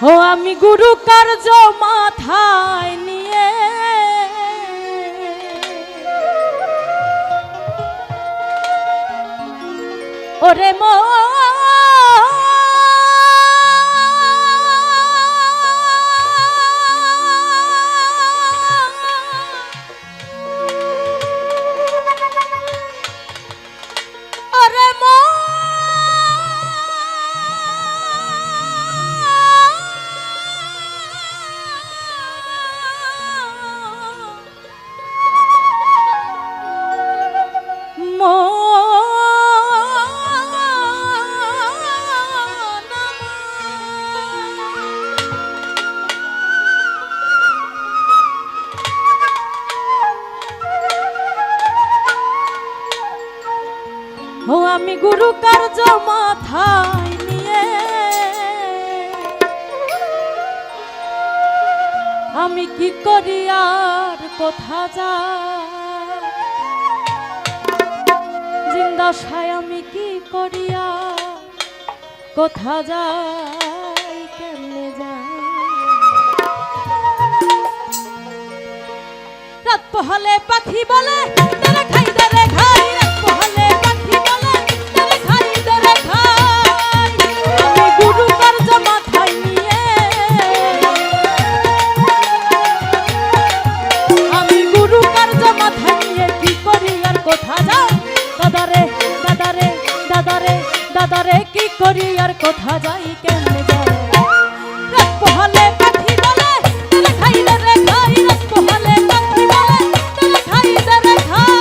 ও আমি গুরু কার্য মাথায় নিয়ে ওরে ও আমি গুরু কার্য মাথায় নিয়ে আমি কি করি আর কোথা যাই জিন্দাশায় আমি কি করি আর কোথা যাই কেমনে যাই রাত পোহালে পাখি বলে তারা খাই দারে খাই রাত পোহালে পাখি বলে তারা খাই দারে খাই আমি গুরু কার্য মাথায় নিয়ে আমি গুরু কার্য মাথায় নিয়ে কি করি আর কোথা যাই দাদারে দাদারে দাদারে দাদারে কি করি আর কোথা যাই কেমনে যাই রাত পোহালে পাখি বলে তারা খাই দারে খাই রাত পোহালে পাখি বলে তারা খাই দারে খাই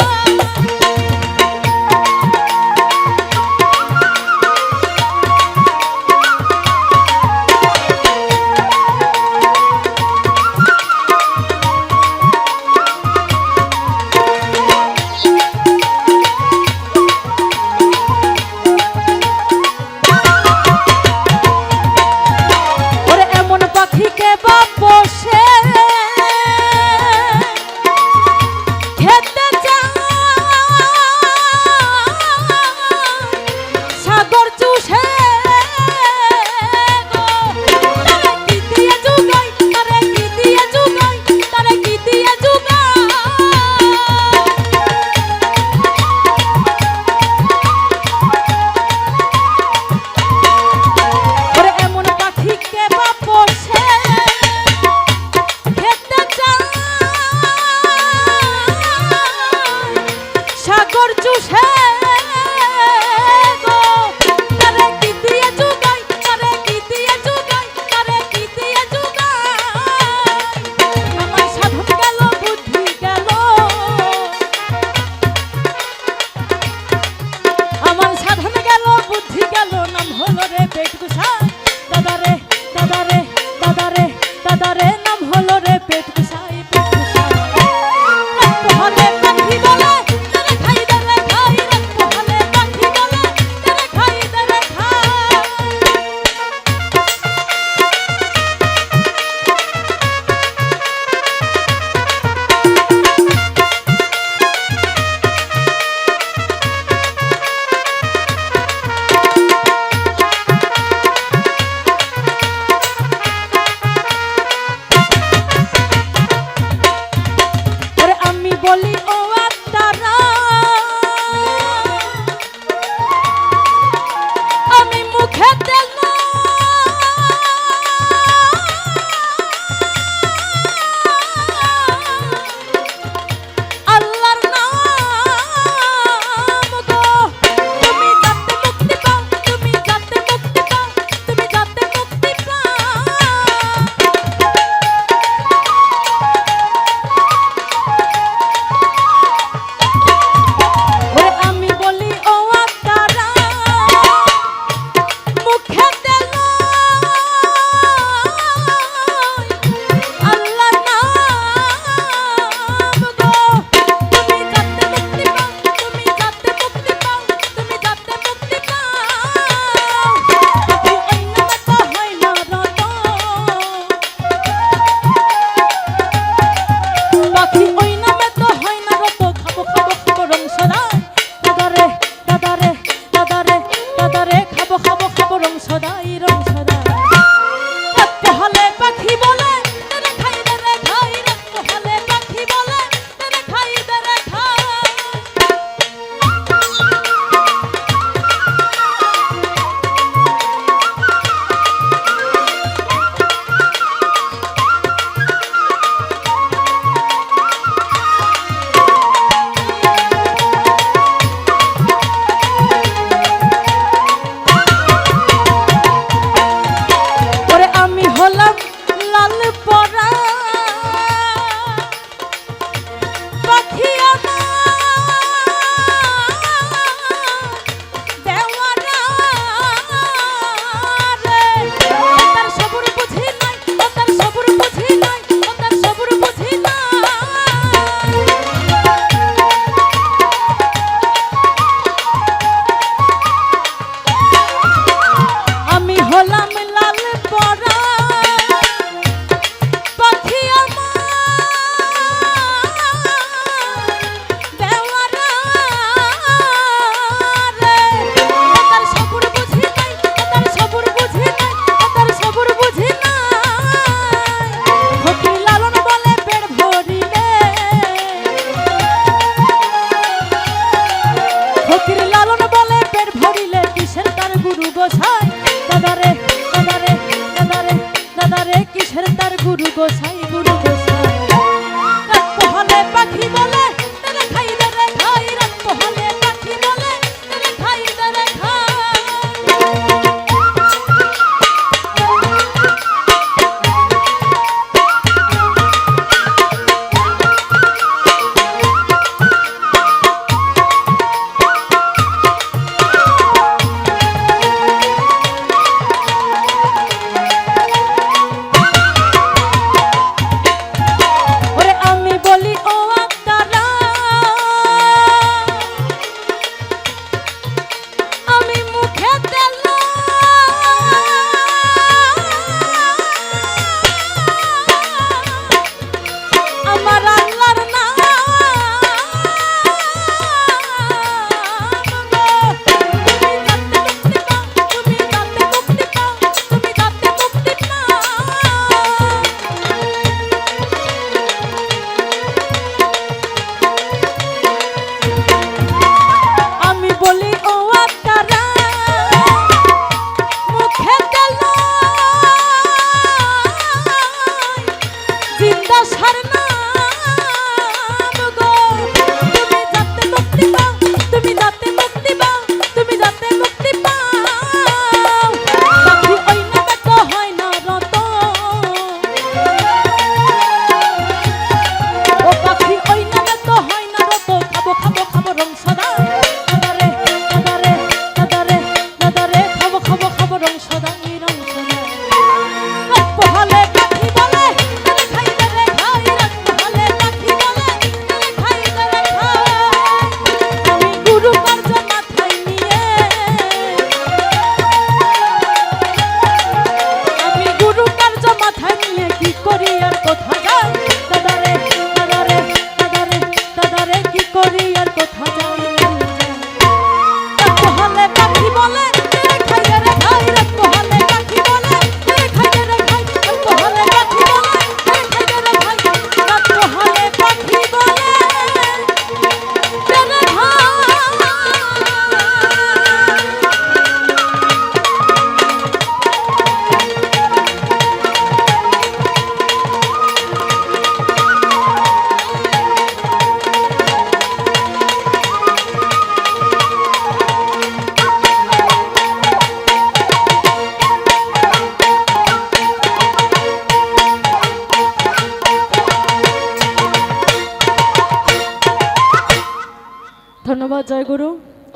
গোসাই গুরু গোসাই রাত পোহালে পাখি বলে তেরে খাই তেরে খাই রাত পোহালে পাখি বলে তেরে খাই তেরে খাই ধন্যবাদ। জয় গুরু।